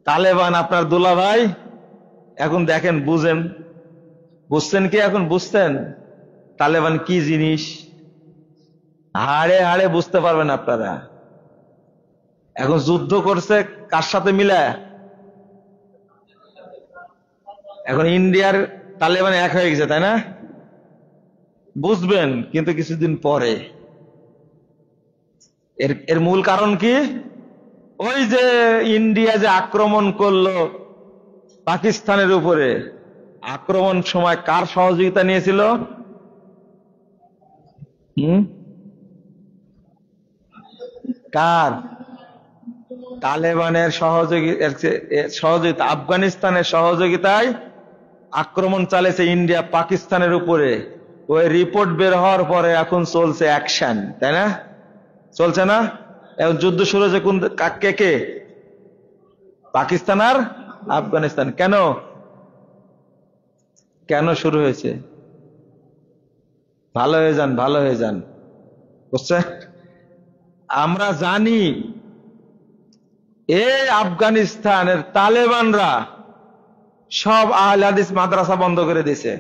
তালেবান আপনার দুলাভাই। এখন দেখেন, বুঝছেন কি? এখন বুঝছেন তালেবান কি জিনিস? হাড়ে হাড়ে বুঝতে পারবেন আপনারা। এখন যুদ্ধ করছে কার সাথে মিলায়? এখন ইন্ডিয়ার তালেবান এক হয়ে গেছে, তাই না? বুঝবেন কিন্তু কিছুদিন পরে। এর এর মূল কারণ কি? ওই যে ইন্ডিয়া যে আক্রমণ করলো পাকিস্তানের উপরে, আক্রমণ সময় কার সহযোগিতা নিয়েছিল? হুম কার? তালেবানের সহযোগিতা, আফগানিস্তানের সহযোগিতায় আক্রমণ চালিয়েছে ইন্ডিয়া পাকিস্তানের উপরে। ওই রিপোর্ট বের হওয়ার পরে এখন চলছে অ্যাকশন, তাই না? চলছে না? এখন যুদ্ধ শুরু হয়েছে কোন কে কে? পাকিস্তান আর আফগানিস্তান। কেন কেন শুরু হয়েছে? ভালো হয়ে যান, ভালো হয়ে যান, বুঝছেন? আমরা জানি এই আফগানিস্তানের তালেবানরা সব আহলে হাদিস মাদ্রাসা বন্ধ করে দিয়েছে,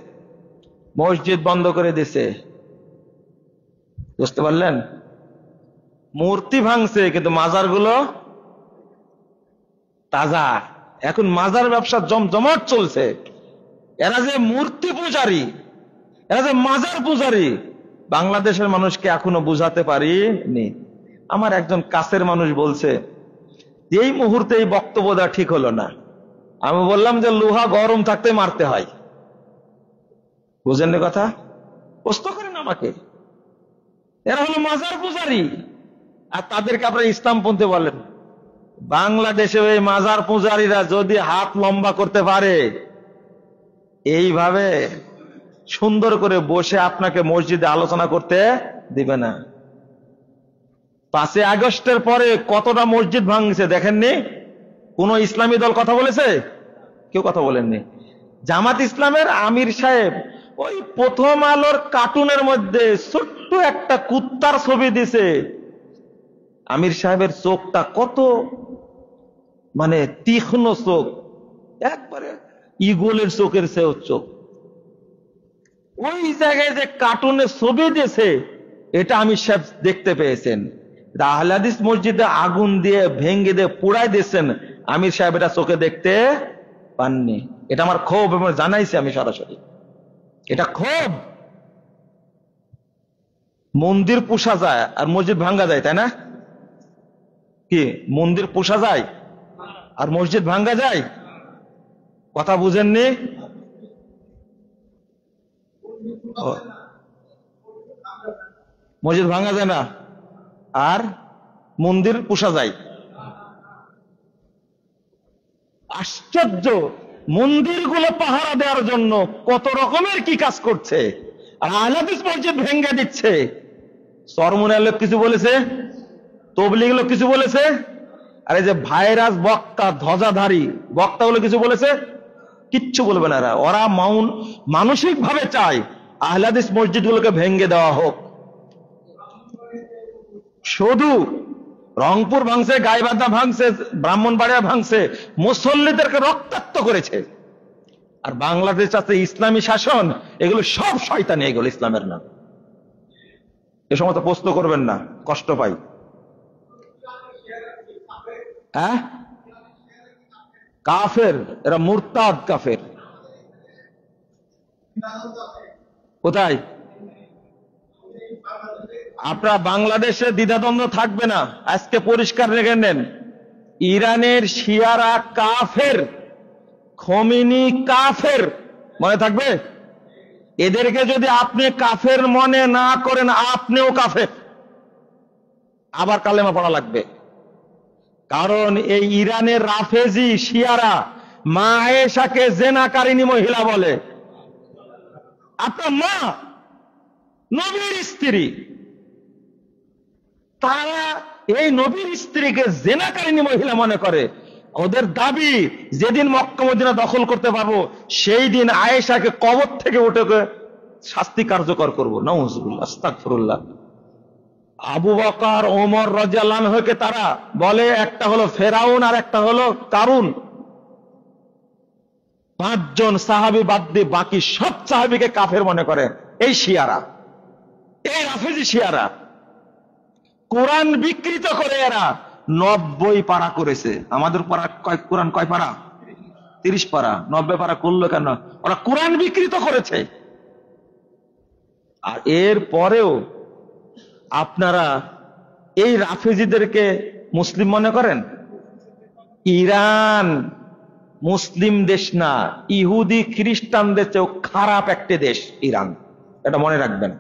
মসজিদ বন্ধ করে দিয়েছে। বুঝতে পারলেন? মূর্তি ভাঙছে কিন্তু মাজারগুলো তাজা। এখন মাজার ব্যবসা জমজমাট চলছে। এরা যে মূর্তি পূজারী, এরা যে মাজার পূজারী, বাংলাদেশের মানুষকে এখনো বুঝাতে পারিনি। আমার একজন কাছের মানুষ বলছে এই মুহূর্তে এই বক্তব্য দেওয়া ঠিক হলো না। আমি বললাম যে লোহা গরম থাকতে মারতে হয়। বুঝেন না কথা? প্রশ্ন করেন আমাকে। এরা হলো মাজার পূজারী, আর তাদেরকে আপনারা ইসলামপন্থী বলেন। বাংলাদেশে ওই মাজার পূজারীরা যদি হাত লম্বা করতে পারে, এইভাবে সুন্দর করে বসে আপনাকে মসজিদে আলোচনা করতে দিবে না। 5 আগস্টের পরে কতটা মসজিদ ভাঙছে দেখেননি? কোন ইসলামী দল কথা বলেছে? কেউ কথা বলেননি। জামাত ইসলামের আমির সাহেব ওই প্রথম আলোর কার্টুনের মধ্যে ছোট্ট একটা কুত্তার ছবি দিছে। আমির সাহেবের চোখটা কত মানে তীক্ষ্ণ চোখ, একবারে ইগলের চোখের চেয়েও চোখ। ওই জায়গায় যে কার্টুনের ছবি দিয়েছে, এটা আমির সাহেব দেখতে পেয়েছেন। আহলে হাদিস মসজিদে আগুন দিয়ে ভেঙ্গে দিয়ে পুড়াই দিয়েছেন, আমির সাহেব এটা চোখে দেখতে পাননি। এটা আমার ক্ষোভ, এবং জানাইছি আমি সরাসরি, এটা ক্ষোভ। মন্দির পোষা যায় আর মসজিদ ভাঙ্গা যায়, তাই না? কি মন্দির পোষা যায় আর মসজিদ ভাঙ্গা যায়? কথা বুঝেননি? মসজিদ ভাঙ্গা যায় না আর মন্দির পোষা যায়। আশ্চর্য! মন্দিরগুলো পাহারা দেওয়ার জন্য কত রকমের কি কাজ করছে, আর আহলে হাদিস মসজিদ ভেঙ্গে দিচ্ছে। চরমুনার লোক কিছু বলেছে? তবলিগ লোক কিছু বলেছে? আর এই যে ভাইরাস বক্তা, ধ্বজাধারী বক্তাগুলো কিছু বলেছে? কিচ্ছু বলবে না। ওরা মানসিক ভাবে চায় আহলে হাদিস মসজিদগুলোকে ভেঙ্গে দেওয়া হোক। শুধু রংপুর ভাঙছে, গাইবান্ধা ভাঙছে, ব্রাহ্মণবাড়িয়া ভাঙছে, মুসল্লিদেরকে রক্তাক্ত করেছে। আর বাংলাদেশ আছে ইসলামী শাসন, এগুলো সব শয়তানি, এগুলো ইসলামের নাম। এ সময় তো প্রশ্ন করবেন না, কষ্ট পাই। হ্যাঁ, কাফের, এরা মুরতাদ কাফের। কোথায়? আপনারা বাংলাদেশে দ্বিধাদ্বন্দ্ব থাকবে না, আজকে পরিষ্কার রেখে নেন। ইরানের শিয়ারা কাফের, খোমেনি কাফের, মনে থাকবে? এদেরকে যদি আপনি কাফের মনে না করেন, আপনিও কাফের। আবার কালেমা পড়া লাগবে। কারণ এই ইরানের রাফেজি শিয়ারা মা আয়েশাকে জেনাকারিনী মহিলা বলে। আপনার মা নবীর স্ত্রী, তারা এই নবীর স্ত্রীকে জেনাকারিনী মহিলা মনে করে। ওদের দাবি যেদিন মক্কা মদিনা দখল করতে পারবো, সেই দিন আয়েশাকে কবর থেকে উঠে শাস্তি কার্যকর করবো। নাউজুবিল্লাহ, আস্তাগফিরুল্লাহ। আবু বকর, ওমর রাদিয়াল্লাহু আনহুকে তারা বলে একটা হলো ফেরাউন আর একটা হলো কারুন। 5 জন সাহাবী বাদ দিয়ে বাকি সব সাহাবীকে কাফের মনে করে এই শিয়ারা, এই রাফেজি শিয়ারা। কোরআন বিকৃত করে এরা 90 পারা করেছে। আমাদের পারা কোরআন কয় পারা? 30 পারা। 90 পারা করলো কেন? ওরা কোরআন বিকৃত করেছে। আর এর পরেও আপনারা এই রাফেজিদেরকে মুসলিম মনে করেন? ইরান মুসলিম দেশ না, ইহুদি খ্রিস্টানদের চেয়েও খারাপ একটা দেশ ইরান, এটা মনে রাখবেন।